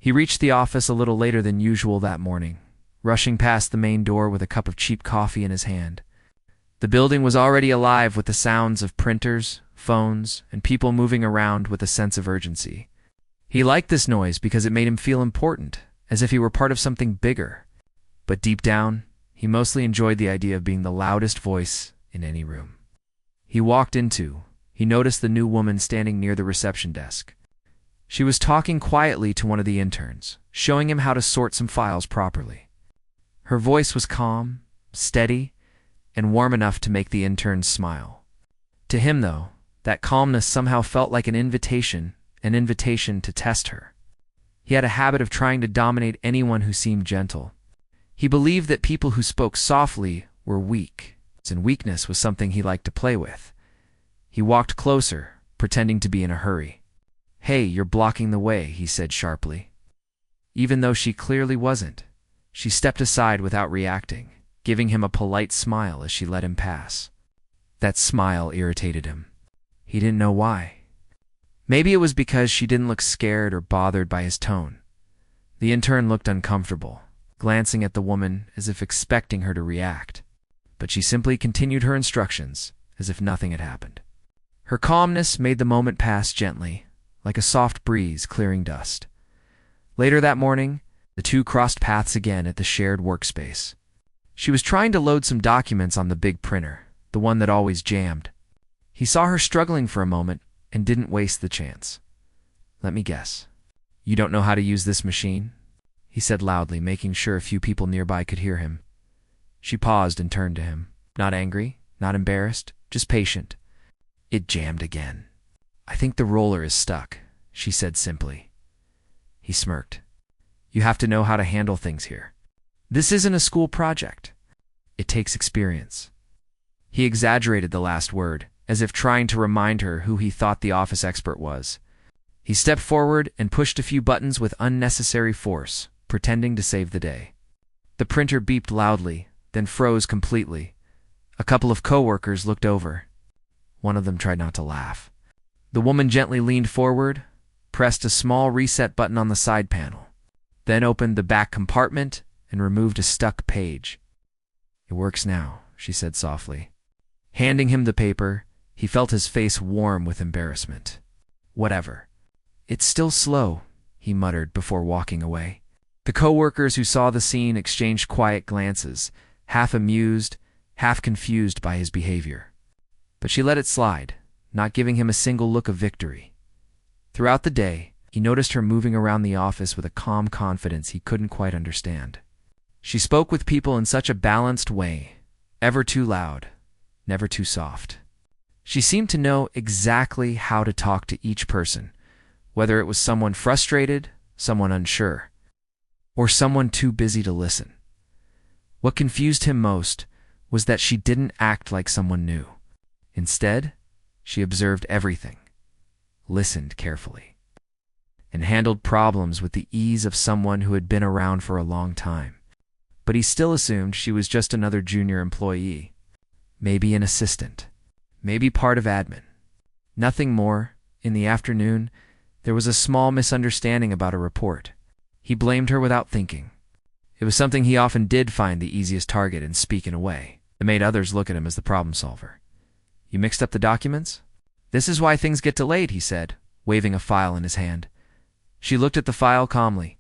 He reached the office a little later than usual that morning, rushing past the main door with a cup of cheap coffee in his hand. The building was already alive with the sounds of printers, phones, and people moving around with a sense of urgency. He liked this noise because it made him feel important, as if he were part of something bigger. But deep down, he mostly enjoyed the idea of being the loudest voice in any room. He noticed the new woman standing near the reception desk. She was talking quietly to one of the interns, showing him how to sort some files properly. Her voice was calm, steady, and warm enough to make the interns smile. To him, though, that calmness somehow felt like an invitation to test her. He had a habit of trying to dominate anyone who seemed gentle. He believed that people who spoke softly were weak, and weakness was something he liked to play with. He walked closer, pretending to be in a hurry. "Hey, you're blocking the way," he said sharply. Even though she clearly wasn't, she stepped aside without reacting, giving him a polite smile as she let him pass. That smile irritated him. He didn't know why. Maybe it was because she didn't look scared or bothered by his tone. The intern looked uncomfortable, glancing at the woman as if expecting her to react. But she simply continued her instructions, as if nothing had happened. Her calmness made the moment pass gently, like a soft breeze clearing dust. Later that morning, the two crossed paths again at the shared workspace. She was trying to load some documents on the big printer, the one that always jammed. He saw her struggling for a moment and didn't waste the chance. "Let me guess. You don't know how to use this machine?" he said loudly, making sure a few people nearby could hear him. She paused and turned to him. Not angry, not embarrassed, just patient. It jammed again. "I think the roller is stuck," she said simply. He smirked. "You have to know how to handle things here. This isn't a school project. It takes experience." He exaggerated the last word, as if trying to remind her who he thought the office expert was. He stepped forward and pushed a few buttons with unnecessary force, pretending to save the day. The printer beeped loudly, then froze completely. A couple of coworkers looked over. One of them tried not to laugh. The woman gently leaned forward, pressed a small reset button on the side panel, then opened the back compartment and removed a stuck page. "It works now," she said softly. Handing him the paper, he felt his face warm with embarrassment. "Whatever. It's still slow," he muttered before walking away. The coworkers who saw the scene exchanged quiet glances, half amused, half confused by his behavior. But she let it slide, not giving him a single look of victory. Throughout the day, he noticed her moving around the office with a calm confidence he couldn't quite understand. She spoke with people in such a balanced way, ever too loud, never too soft. She seemed to know exactly how to talk to each person, whether it was someone frustrated, someone unsure, or someone too busy to listen. What confused him most was that she didn't act like someone new. Instead, she observed everything, listened carefully, and handled problems with the ease of someone who had been around for a long time. But he still assumed she was just another junior employee, maybe an assistant, maybe part of admin. Nothing more. In the afternoon, there was a small misunderstanding about a report. He blamed her without thinking. It was something he often did find the easiest target and speak in a way that made others look at him as the problem solver. "You mixed up the documents?" "This is why things get delayed," he said, waving a file in his hand. She looked at the file calmly.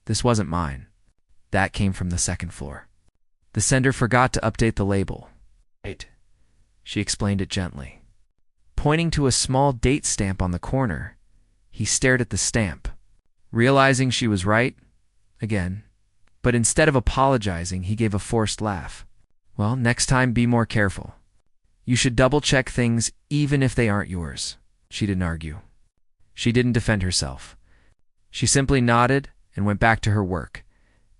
"This wasn't mine. That came from the second floor. The sender forgot to update the label." "Right." She explained it gently. Pointing to a small date stamp on the corner, he stared at the stamp, realizing she was right again. But instead of apologizing, he gave a forced laugh. "Well, next time be more careful. You should double-check things even if they aren't yours." She didn't argue. She didn't defend herself. She simply nodded and went back to her work,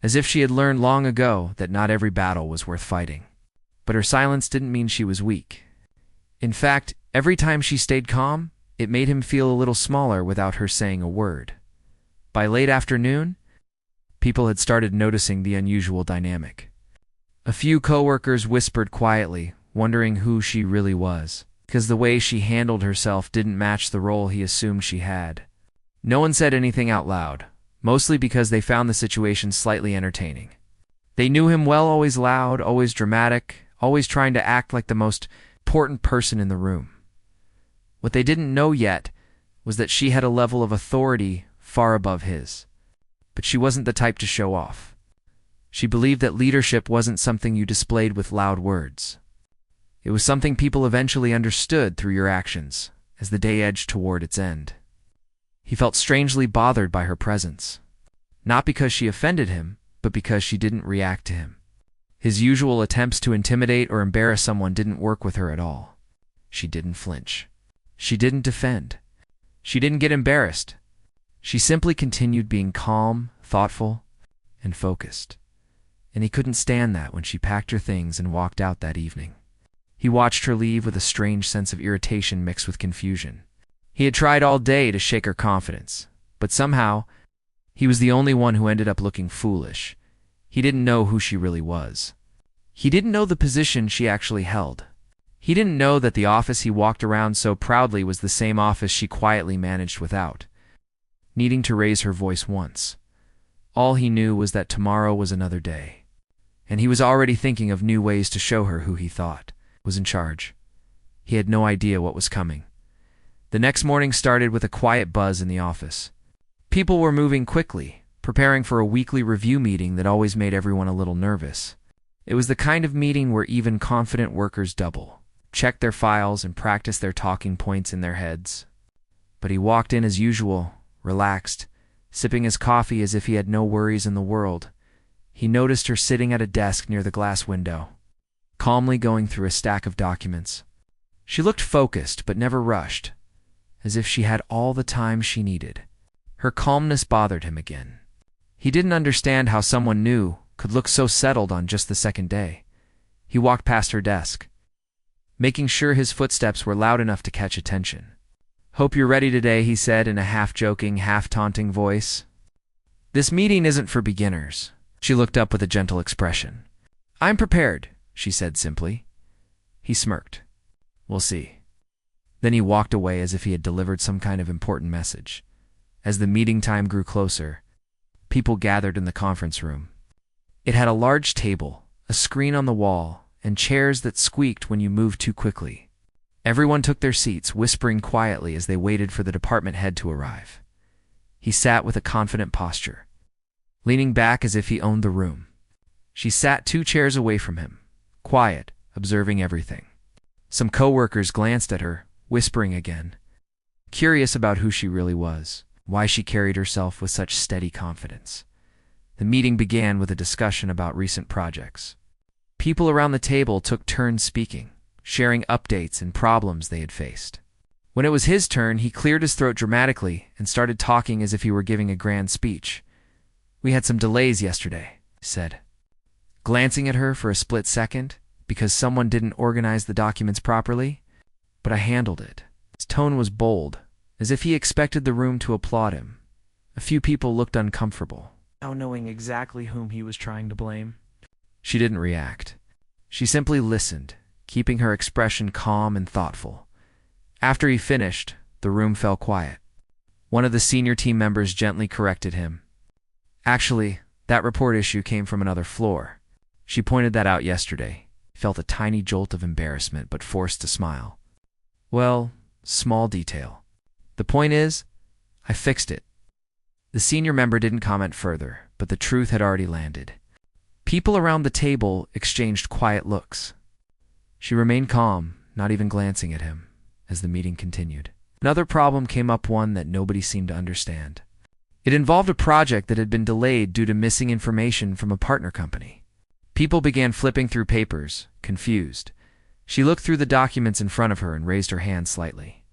as if she had learned long ago that not every battle was worth fighting. But her silence didn't mean she was weak. In fact, every time she stayed calm, it made him feel a little smaller without her saying a word. By late afternoon, people had started noticing the unusual dynamic. A few coworkers whispered quietly, wondering who she really was, because the way she handled herself didn't match the role he assumed she had. No one said anything out loud, mostly because they found the situation slightly entertaining. They knew him well, always loud, always dramatic, always trying to act like the most important person in the room. What they didn't know yet was that she had a level of authority far above his. But she wasn't the type to show off. She believed that leadership wasn't something you displayed with loud words. It was something people eventually understood through your actions as the day edged toward its end. He felt strangely bothered by her presence, not because she offended him, but because she didn't react to him. His usual attempts to intimidate or embarrass someone didn't work with her at all. She didn't flinch. She didn't defend. She didn't get embarrassed. She simply continued being calm, thoughtful, and focused. And he couldn't stand that when she packed her things and walked out that evening. He watched her leave with a strange sense of irritation mixed with confusion. He had tried all day to shake her confidence, but somehow, he was the only one who ended up looking foolish. He didn't know who she really was. He didn't know the position she actually held. He didn't know that the office he walked around so proudly was the same office she quietly managed without needing to raise her voice once. All he knew was that tomorrow was another day, and he was already thinking of new ways to show her who he thought was in charge. He had no idea what was coming. The next morning started with a quiet buzz in the office. People were moving quickly, preparing for a weekly review meeting that always made everyone a little nervous. It was the kind of meeting where even confident workers double, check their files, and practice their talking points in their heads. But he walked in as usual, relaxed, sipping his coffee as if he had no worries in the world. He noticed her sitting at a desk near the glass window, calmly going through a stack of documents. She looked focused but never rushed, as if she had all the time she needed. Her calmness bothered him again. He didn't understand how someone new could look so settled on just the second day. He walked past her desk, making sure his footsteps were loud enough to catch attention. "Hope you're ready today," he said in a half-joking, half-taunting voice. "This meeting isn't for beginners." She looked up with a gentle expression. "I'm prepared," she said simply. He smirked. "We'll see." Then he walked away as if he had delivered some kind of important message. As the meeting time grew closer, people gathered in the conference room. It had a large table, a screen on the wall, and chairs that squeaked when you moved too quickly. Everyone took their seats, whispering quietly as they waited for the department head to arrive. He sat with a confident posture, leaning back as if he owned the room. She sat 2 chairs away from him, quiet, observing everything. Some co-workers glanced at her, whispering again, curious about who she really was, why she carried herself with such steady confidence. The meeting began with a discussion about recent projects. People around the table took turns speaking, sharing updates and problems they had faced. When it was his turn, he cleared his throat dramatically and started talking as if he were giving a grand speech. "We had some delays yesterday," he said, glancing at her for a split second, because someone didn't organize the documents properly. "But I handled it." His tone was bold, as if he expected the room to applaud him. A few people looked uncomfortable, now knowing exactly whom he was trying to blame. She didn't react. She simply listened, keeping her expression calm and thoughtful. After he finished, the room fell quiet. One of the senior team members gently corrected him. "Actually, that report issue came from another floor. She pointed that out yesterday." He felt a tiny jolt of embarrassment but forced to smile. "Well, small detail. The point is, I fixed it." The senior member didn't comment further, but the truth had already landed. People around the table exchanged quiet looks. She remained calm, not even glancing at him, as the meeting continued. Another problem came up, one that nobody seemed to understand. It involved a project that had been delayed due to missing information from a partner company. People began flipping through papers, confused. She looked through the documents in front of her and raised her hand slightly.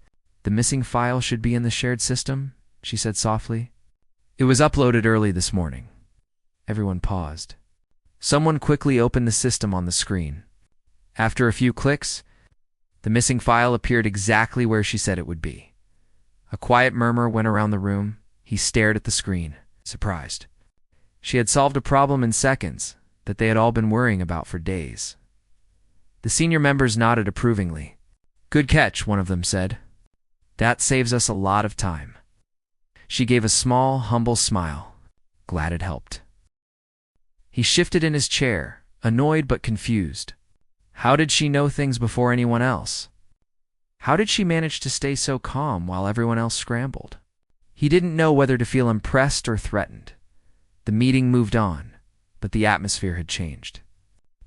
"The missing file should be in the shared system," she said softly. "It was uploaded early this morning." Everyone paused. Someone quickly opened the system on the screen. After a few clicks, the missing file appeared exactly where she said it would be. A quiet murmur went around the room. He stared at the screen, surprised. She had solved a problem in seconds that they had all been worrying about for days. The senior members nodded approvingly. "Good catch," one of them said. "That saves us a lot of time." She gave a small, humble smile, glad it helped. He shifted in his chair, annoyed but confused. How did she know things before anyone else? How did she manage to stay so calm while everyone else scrambled? He didn't know whether to feel impressed or threatened. The meeting moved on, but the atmosphere had changed.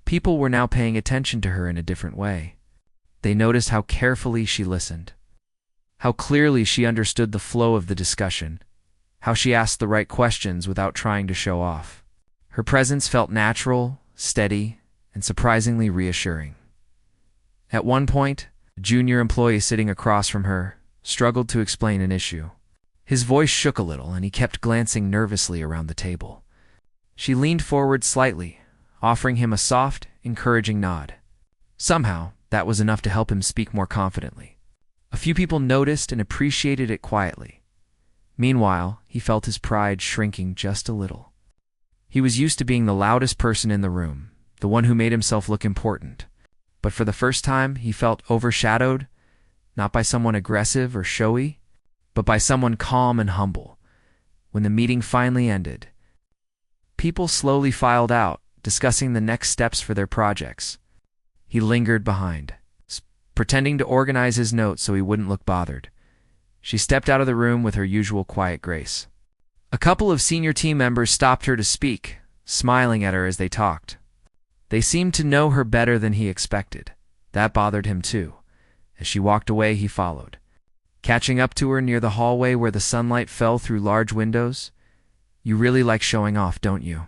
People were now paying attention to her in a different way. They noticed how carefully she listened, how clearly she understood the flow of the discussion, how she asked the right questions without trying to show off. Her presence felt natural, steady, and surprisingly reassuring. At one point, a junior employee sitting across from her struggled to explain an issue. His voice shook a little, and he kept glancing nervously around the table. She leaned forward slightly, offering him a soft, encouraging nod. Somehow, that was enough to help him speak more confidently. A few people noticed and appreciated it quietly. Meanwhile, he felt his pride shrinking just a little. He was used to being the loudest person in the room, the one who made himself look important. But for the first time, he felt overshadowed, not by someone aggressive or showy, but by someone calm and humble. When the meeting finally ended, people slowly filed out, discussing the next steps for their projects. He lingered behind, pretending to organize his notes so he wouldn't look bothered. She stepped out of the room with her usual quiet grace. A couple of senior team members stopped her to speak, smiling at her as they talked. They seemed to know her better than he expected. That bothered him too. As she walked away, he followed, catching up to her near the hallway where the sunlight fell through large windows. "You really like showing off, don't you?"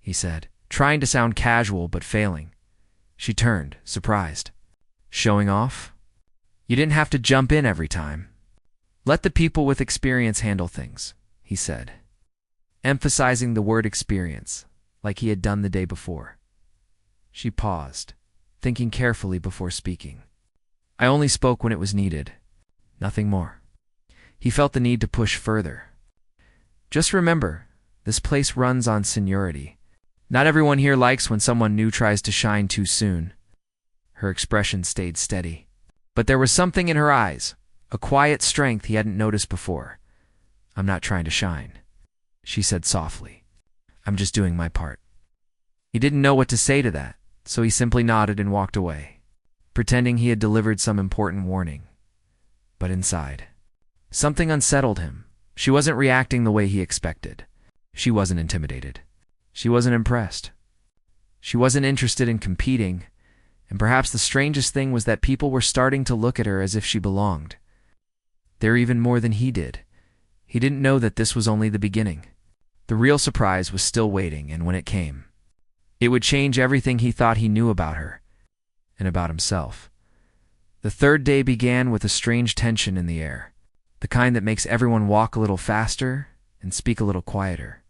he said, trying to sound casual but failing. She turned, surprised. "Showing off? You didn't have to jump in every time. Let the people with experience handle things," he said, emphasizing the word experience, like he had done the day before. She paused, thinking carefully before speaking. "I only spoke when it was needed. Nothing more." He felt the need to push further. "Just remember, this place runs on seniority. Not everyone here likes when someone new tries to shine too soon." Her expression stayed steady, but there was something in her eyes, a quiet strength he hadn't noticed before. "I'm not trying to shine," she said softly. "I'm just doing my part." He didn't know what to say to that, so he simply nodded and walked away, pretending he had delivered some important warning. But inside, something unsettled him. She wasn't reacting the way he expected. She wasn't intimidated. She wasn't impressed. She wasn't interested in competing, and perhaps the strangest thing was that people were starting to look at her as if she belonged. There even more than he did. He didn't know that this was only the beginning. The real surprise was still waiting, and when it came, it would change everything he thought he knew about her and about himself. The third day began with a strange tension in the air, the kind that makes everyone walk a little faster and speak a little quieter.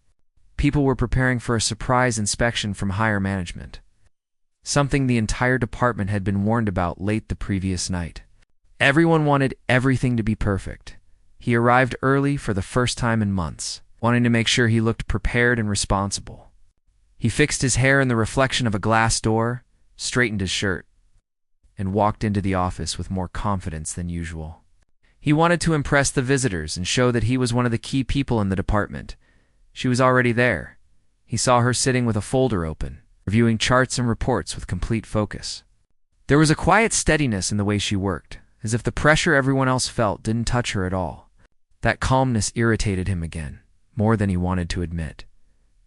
People were preparing for a surprise inspection from higher management, something the entire department had been warned about late the previous night. Everyone wanted everything to be perfect. He arrived early for the first time in months, wanting to make sure he looked prepared and responsible. He fixed his hair in the reflection of a glass door, straightened his shirt, and walked into the office with more confidence than usual. He wanted to impress the visitors and show that he was one of the key people in the department. She was already there. He saw her sitting with a folder open, reviewing charts and reports with complete focus. There was a quiet steadiness in the way she worked, as if the pressure everyone else felt didn't touch her at all. That calmness irritated him again, more than he wanted to admit.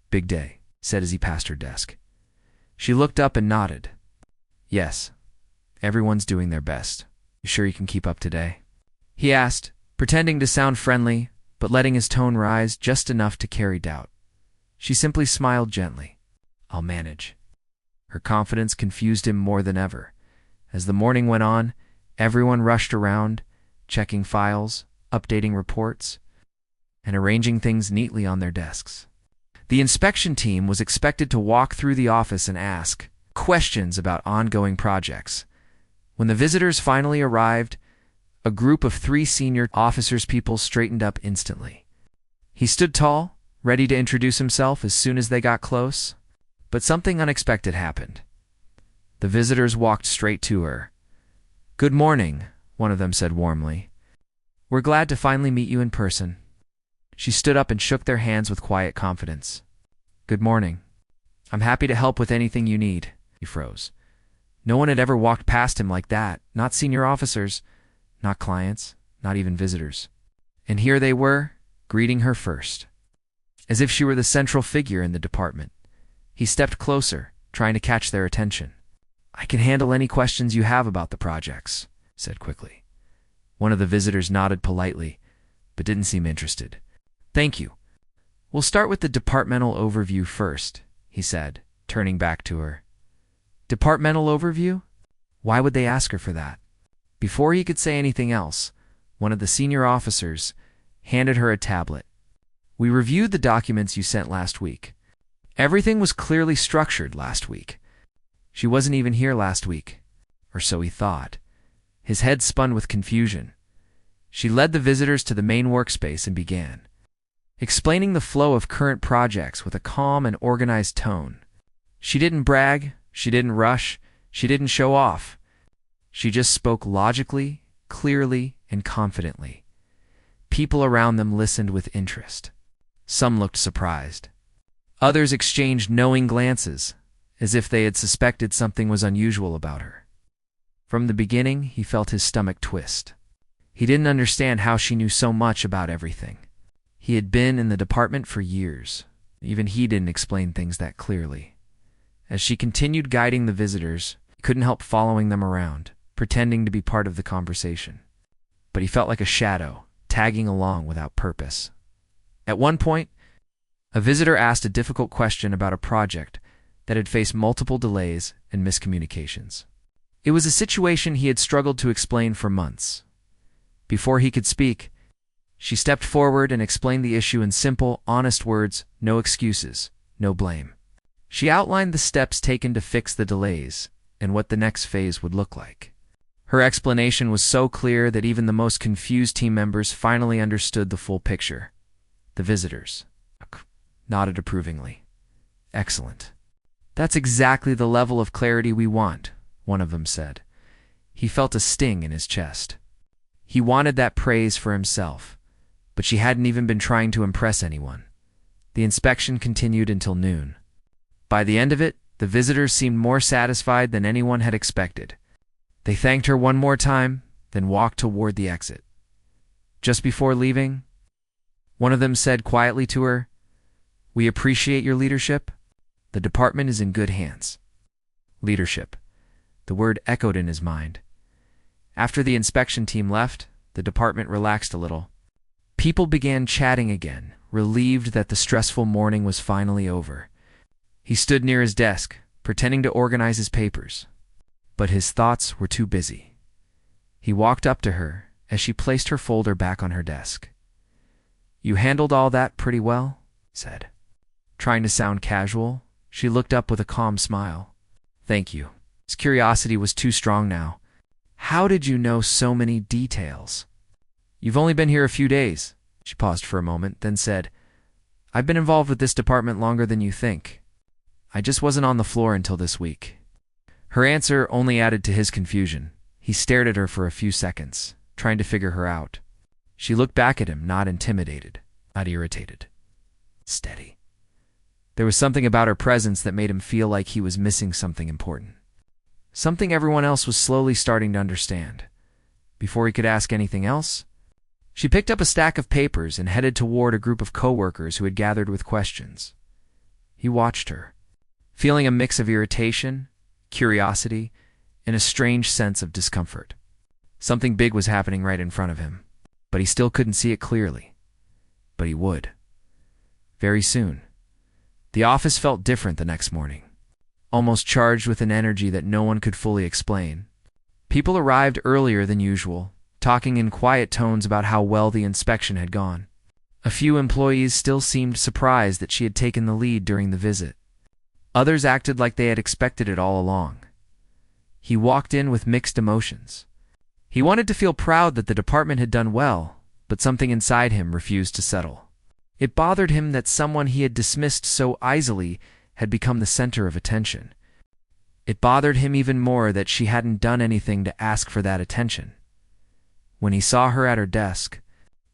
"Big day," he said as he passed her desk. She looked up and nodded. "Yes, everyone's doing their best. You sure you can keep up today?" he asked, pretending to sound friendly, but letting his tone rise just enough to carry doubt. She simply smiled gently. "I'll manage." Her confidence confused him more than ever. As the morning went on, everyone rushed around, checking files, updating reports, and arranging things neatly on their desks. The inspection team was expected to walk through the office and ask questions about ongoing projects. When the visitors finally arrived, a group of 3 senior officers' people straightened up instantly. He stood tall, ready to introduce himself as soon as they got close. But something unexpected happened. The visitors walked straight to her. "Good morning," one of them said warmly. "We're glad to finally meet you in person." She stood up and shook their hands with quiet confidence. "Good morning. I'm happy to help with anything you need." He froze. No one had ever walked past him like that, not senior officers, not clients, not even visitors. And here they were, greeting her first. As if she were the central figure in the department. He stepped closer, trying to catch their attention. "I can handle any questions you have about the projects," said quickly. One of the visitors nodded politely, but didn't seem interested. "Thank you. We'll start with the departmental overview first," he said, turning back to her. Departmental overview? Why would they ask her for that? Before he could say anything else, one of the senior officers handed her a tablet. "We reviewed the documents you sent last week. Everything was clearly structured last week. She wasn't even here last week." Or so he thought. His head spun with confusion. She led the visitors to the main workspace and began explaining the flow of current projects with a calm and organized tone. She didn't brag, she didn't rush, she didn't show off. She just spoke logically, clearly, and confidently. People around them listened with interest. Some looked surprised. Others exchanged knowing glances, as if they had suspected something was unusual about her. From the beginning, he felt his stomach twist. He didn't understand how she knew so much about everything. He had been in the department for years. Even he didn't explain things that clearly. As she continued guiding the visitors, he couldn't help following them around, pretending to be part of the conversation. But he felt like a shadow, tagging along without purpose. At one point, a visitor asked a difficult question about a project that had faced multiple delays and miscommunications. It was a situation he had struggled to explain for months. Before he could speak, she stepped forward and explained the issue in simple, honest words, no excuses, no blame. She outlined the steps taken to fix the delays and what the next phase would look like. Her explanation was so clear that even the most confused team members finally understood the full picture. The visitors nodded approvingly. "Excellent. That's exactly the level of clarity we want," one of them said. He felt a sting in his chest. He wanted that praise for himself, but she hadn't even been trying to impress anyone. The inspection continued until noon. By the end of it, the visitors seemed more satisfied than anyone had expected. They thanked her one more time, then walked toward the exit. Just before leaving, one of them said quietly to her, "We appreciate your leadership. The department is in good hands." Leadership. The word echoed in his mind. After the inspection team left, the department relaxed a little. People began chatting again, relieved that the stressful morning was finally over. He stood near his desk, pretending to organize his papers. But his thoughts were too busy. He walked up to her as she placed her folder back on her desk. "You handled all that pretty well," he said. Trying to sound casual, she looked up with a calm smile. "Thank you." His curiosity was too strong now. "How did you know so many details?" "You've only been here a few days." She paused for a moment, then said, "I've been involved with this department longer than you think. I just wasn't on the floor until this week." Her answer only added to his confusion. He stared at her for a few seconds, trying to figure her out. She looked back at him, not intimidated, not irritated. Steady. There was something about her presence that made him feel like he was missing something important. Something everyone else was slowly starting to understand. Before he could ask anything else, she picked up a stack of papers and headed toward a group of coworkers who had gathered with questions. He watched her, feeling a mix of irritation, curiosity, and a strange sense of discomfort. Something big was happening right in front of him, but he still couldn't see it clearly. But he would. Very soon. The office felt different the next morning, almost charged with an energy that no one could fully explain. People arrived earlier than usual, talking in quiet tones about how well the inspection had gone. A few employees still seemed surprised that she had taken the lead during the visit. Others acted like they had expected it all along. He walked in with mixed emotions. He wanted to feel proud that the department had done well, but something inside him refused to settle. It bothered him that someone he had dismissed so easily had become the center of attention. It bothered him even more that she hadn't done anything to ask for that attention. When he saw her at her desk,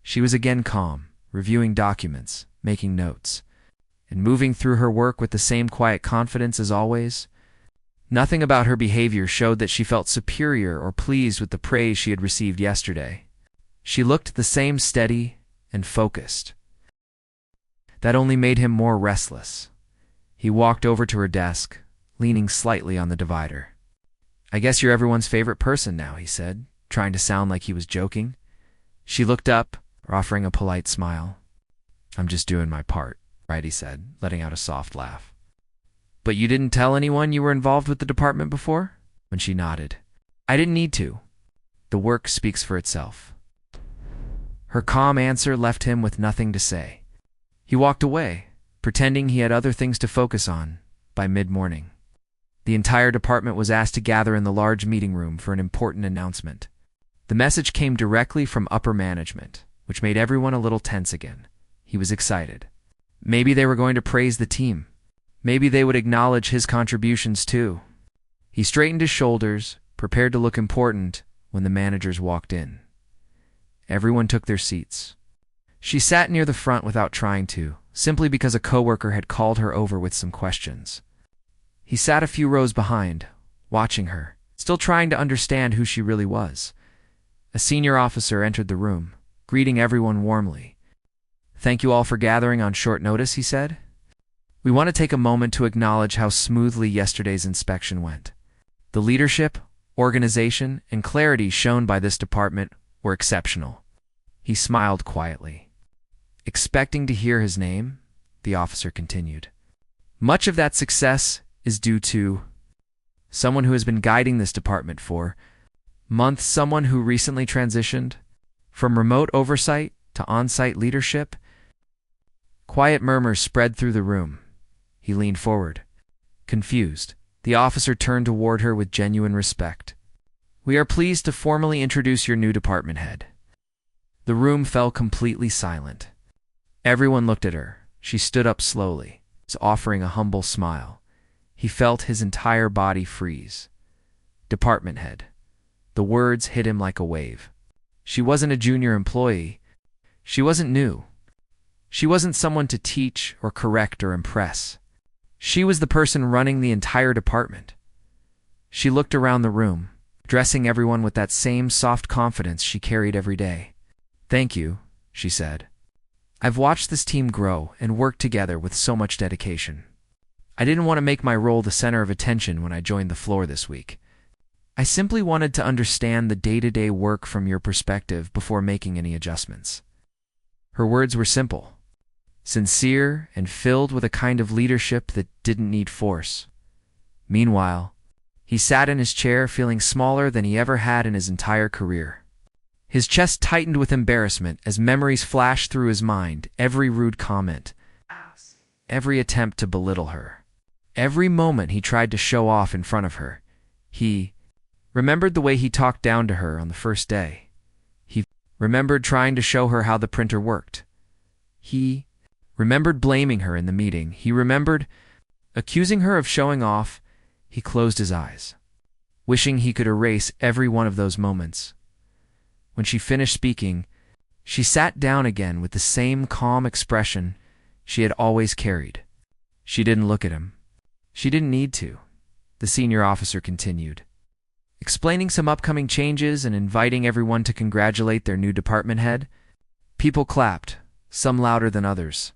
she was again calm, reviewing documents, making notes, and moving through her work with the same quiet confidence as always. Nothing about her behavior showed that she felt superior or pleased with the praise she had received yesterday. She looked the same, steady and focused. That only made him more restless. He walked over to her desk, leaning slightly on the divider. "I guess you're everyone's favorite person now," he said, trying to sound like he was joking. She looked up, offering a polite smile. "I'm just doing my part," right, he said, letting out a soft laugh. "But you didn't tell anyone you were involved with the department before?" When she nodded. "I didn't need to. The work speaks for itself." Her calm answer left him with nothing to say. He walked away, pretending he had other things to focus on. By mid-morning, the entire department was asked to gather in the large meeting room for an important announcement. The message came directly from upper management, which made everyone a little tense again. He was excited. Maybe they were going to praise the team. Maybe they would acknowledge his contributions too. He straightened his shoulders, prepared to look important, when the managers walked in. Everyone took their seats. She sat near the front without trying to, simply because a coworker had called her over with some questions. He sat a few rows behind, watching her, still trying to understand who she really was. A senior officer entered the room, greeting everyone warmly. "Thank you all for gathering on short notice," he said. "We want to take a moment to acknowledge how smoothly yesterday's inspection went. The leadership, organization, and clarity shown by this department were exceptional." He smiled quietly. Expecting to hear his name, the officer continued. "Much of that success is due to someone who has been guiding this department for months, someone who recently transitioned from remote oversight to on-site leadership." Quiet murmurs spread through the room. He leaned forward. Confused, the officer turned toward her with genuine respect. "We are pleased to formally introduce your new department head." The room fell completely silent. Everyone looked at her. She stood up slowly, offering a humble smile. He felt his entire body freeze. Department head. The words hit him like a wave. She wasn't a junior employee. She wasn't new. She wasn't someone to teach or correct or impress. She was the person running the entire department. She looked around the room, addressing everyone with that same soft confidence she carried every day. "Thank you," she said. "I've watched this team grow and work together with so much dedication. I didn't want to make my role the center of attention when I joined the floor this week. I simply wanted to understand the day-to-day work from your perspective before making any adjustments." Her words were simple, sincere, and filled with a kind of leadership that didn't need force. Meanwhile, he sat in his chair feeling smaller than he ever had in his entire career. His chest tightened with embarrassment as memories flashed through his mind, every rude comment, every attempt to belittle her, every moment he tried to show off in front of her. He remembered the way he talked down to her on the first day. He remembered trying to show her how the printer worked. He remembered blaming her in the meeting. He remembered accusing her of showing off. He closed his eyes, wishing he could erase every one of those moments. When she finished speaking, she sat down again with the same calm expression she had always carried. She didn't look at him. She didn't need to. The senior officer continued, explaining some upcoming changes and inviting everyone to congratulate their new department head. People clapped, some louder than others.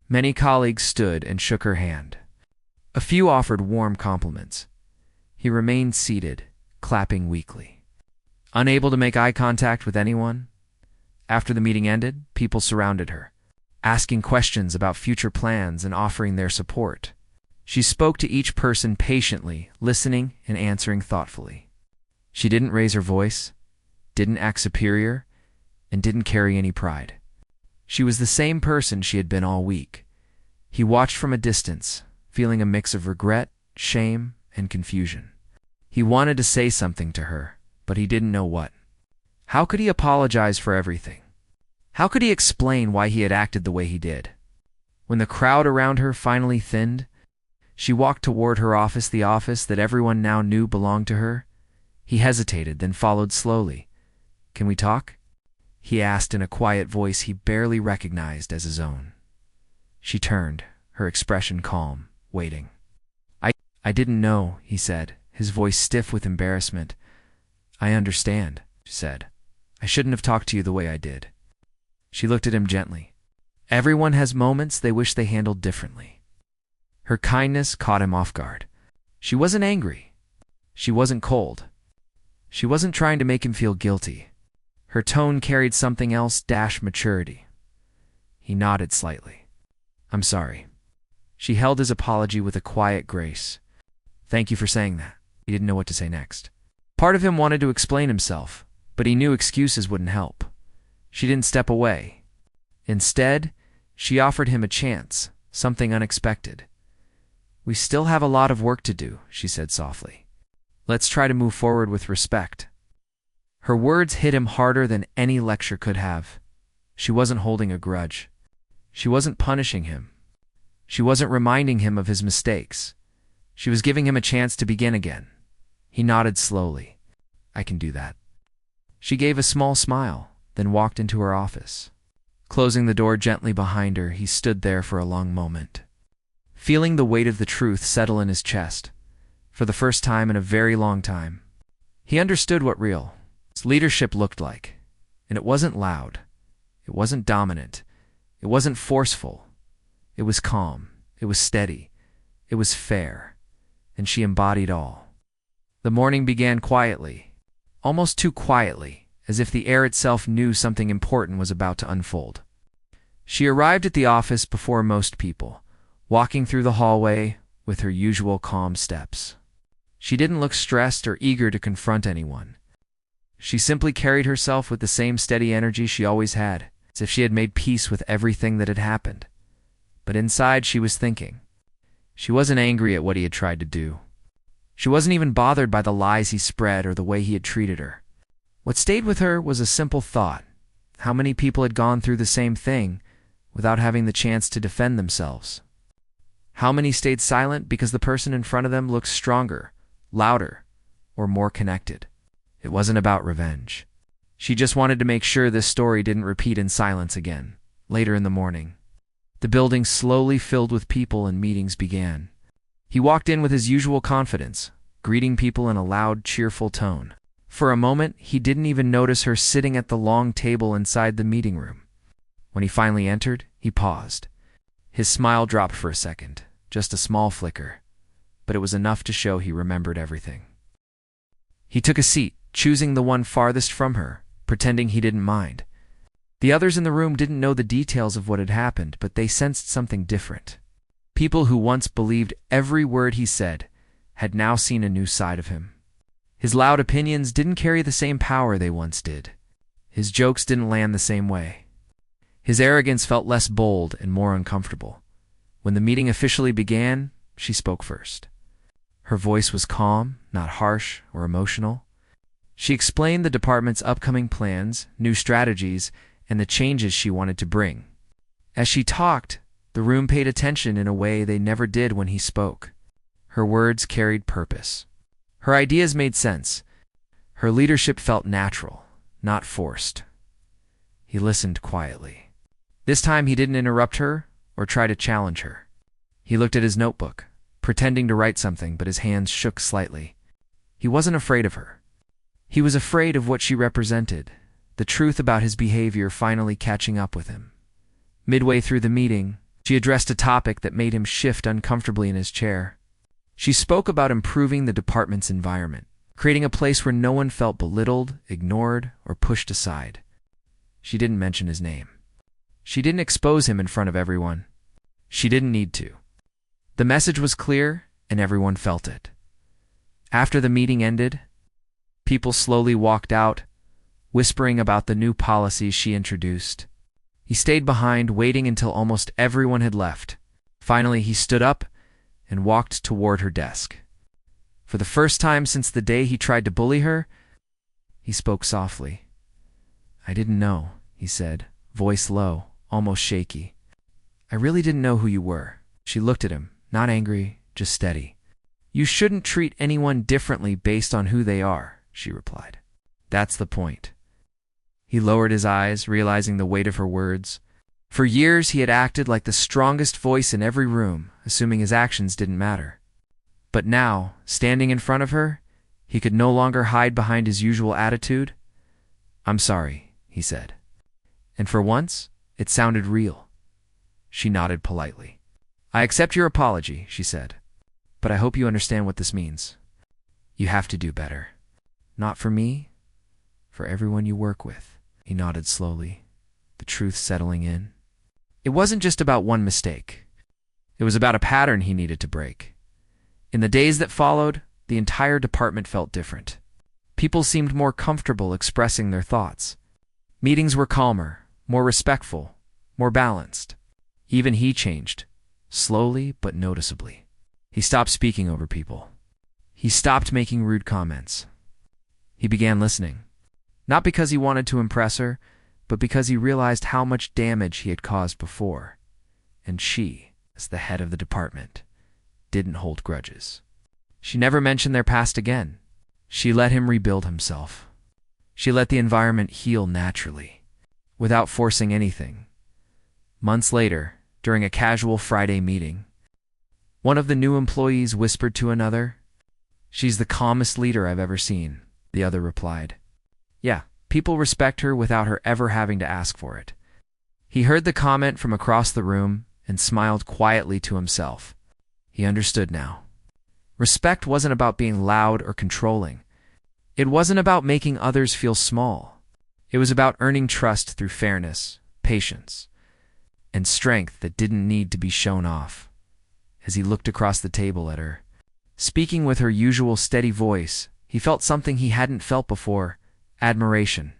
Many colleagues stood and shook her hand. A few offered warm compliments. He remained seated, clapping weakly, unable to make eye contact with anyone. After the meeting ended, people surrounded her, asking questions about future plans and offering their support. She spoke to each person patiently, listening and answering thoughtfully. She didn't raise her voice, didn't act superior, and didn't carry any pride. She was the same person she had been all week. He watched from a distance, feeling a mix of regret, shame, and confusion. He wanted to say something to her, but he didn't know what. How could he apologize for everything? How could he explain why he had acted the way he did? When the crowd around her finally thinned, she walked toward her office, the office that everyone now knew belonged to her. He hesitated, then followed slowly. "Can we talk?" he asked in a quiet voice he barely recognized as his own. She turned, her expression calm, waiting. I didn't know, he said, his voice stiff with embarrassment. I understand, she said. I shouldn't have talked to you the way I did. She looked at him gently. Everyone has moments they wish they handled differently. Her kindness caught him off guard. She wasn't angry. She wasn't cold. She wasn't trying to make him feel guilty. Her tone carried something else, maturity. He nodded slightly. I'm sorry. She held his apology with a quiet grace. Thank you for saying that. He didn't know what to say next. Part of him wanted to explain himself, but he knew excuses wouldn't help. She didn't step away. Instead, she offered him a chance, something unexpected. We still have a lot of work to do, she said softly. Let's try to move forward with respect. Her words hit him harder than any lecture could have. She wasn't holding a grudge. She wasn't punishing him. She wasn't reminding him of his mistakes. She was giving him a chance to begin again. He nodded slowly. I can do that. She gave a small smile, then walked into her office. Closing the door gently behind her, he stood there for a long moment, feeling the weight of the truth settle in his chest. For the first time in a very long time, he understood what real leadership looked like. And it wasn't loud. It wasn't dominant. It wasn't forceful. It was calm. It was steady. It was fair. And she embodied all. The morning began quietly, almost too quietly, as if the air itself knew something important was about to unfold. She arrived at the office before most people, walking through the hallway with her usual calm steps. She didn't look stressed or eager to confront anyone. She simply carried herself with the same steady energy she always had, as if she had made peace with everything that had happened. But inside she was thinking. She wasn't angry at what he had tried to do. She wasn't even bothered by the lies he spread or the way he had treated her. What stayed with her was a simple thought. How many people had gone through the same thing without having the chance to defend themselves? How many stayed silent because the person in front of them looked stronger, louder, or more connected? It wasn't about revenge. She just wanted to make sure this story didn't repeat in silence again. Later in the morning, the building slowly filled with people and meetings began. He walked in with his usual confidence, greeting people in a loud, cheerful tone. For a moment, he didn't even notice her sitting at the long table inside the meeting room. When he finally entered, he paused. His smile dropped for a second, just a small flicker, but it was enough to show he remembered everything. He took a seat, choosing the one farthest from her, pretending he didn't mind. The others in the room didn't know the details of what had happened, but they sensed something different. People who once believed every word he said had now seen a new side of him. His loud opinions didn't carry the same power they once did. His jokes didn't land the same way. His arrogance felt less bold and more uncomfortable. When the meeting officially began, she spoke first. Her voice was calm, not harsh or emotional. She explained the department's upcoming plans, new strategies, and the changes she wanted to bring. As she talked, the room paid attention in a way they never did when he spoke. Her words carried purpose. Her ideas made sense. Her leadership felt natural, not forced. He listened quietly. This time he didn't interrupt her or try to challenge her. He looked at his notebook, pretending to write something, but his hands shook slightly. He wasn't afraid of her. He was afraid of what she represented, the truth about his behavior finally catching up with him. Midway through the meeting, she addressed a topic that made him shift uncomfortably in his chair. She spoke about improving the department's environment, creating a place where no one felt belittled, ignored, or pushed aside. She didn't mention his name. She didn't expose him in front of everyone. She didn't need to. The message was clear, and everyone felt it. After the meeting ended, people slowly walked out, whispering about the new policies she introduced. He stayed behind, waiting until almost everyone had left. Finally, he stood up and walked toward her desk. For the first time since the day he tried to bully her, he spoke softly. "I didn't know," he said, voice low, almost shaky. "I really didn't know who you were." She looked at him, not angry, just steady. "You shouldn't treat anyone differently based on who they are," she replied. "That's the point." He lowered his eyes, realizing the weight of her words. For years he had acted like the strongest voice in every room, assuming his actions didn't matter. But now, standing in front of her, he could no longer hide behind his usual attitude. "I'm sorry," he said. And for once, it sounded real. She nodded politely. "I accept your apology," she said. "But I hope you understand what this means. You have to do better. Not for me, for everyone you work with." He nodded slowly, the truth settling in. It wasn't just about one mistake. It was about a pattern he needed to break. In the days that followed, the entire department felt different. People seemed more comfortable expressing their thoughts. Meetings were calmer, more respectful, more balanced. Even he changed, slowly but noticeably. He stopped speaking over people. He stopped making rude comments. He began listening, not because he wanted to impress her, but because he realized how much damage he had caused before. And she, as the head of the department, didn't hold grudges. She never mentioned their past again. She let him rebuild himself. She let the environment heal naturally, without forcing anything. Months later, during a casual Friday meeting, one of the new employees whispered to another, "She's the calmest leader I've ever seen," the other replied. "Yeah, people respect her without her ever having to ask for it." He heard the comment from across the room and smiled quietly to himself. He understood now. Respect wasn't about being loud or controlling. It wasn't about making others feel small. It was about earning trust through fairness, patience, and strength that didn't need to be shown off. As he looked across the table at her, speaking with her usual steady voice, he felt something he hadn't felt before: admiration.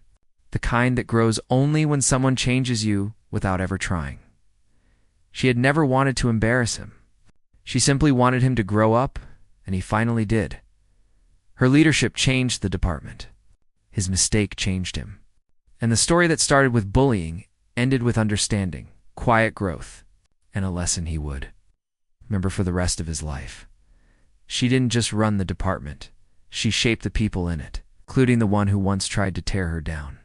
The kind that grows only when someone changes you without ever trying. She had never wanted to embarrass him. She simply wanted him to grow up, and he finally did. Her leadership changed the department. His mistake changed him. And the story that started with bullying ended with understanding, quiet growth, and a lesson he would remember for the rest of his life. She didn't just run the department. She shaped the people in it, including the one who once tried to tear her down.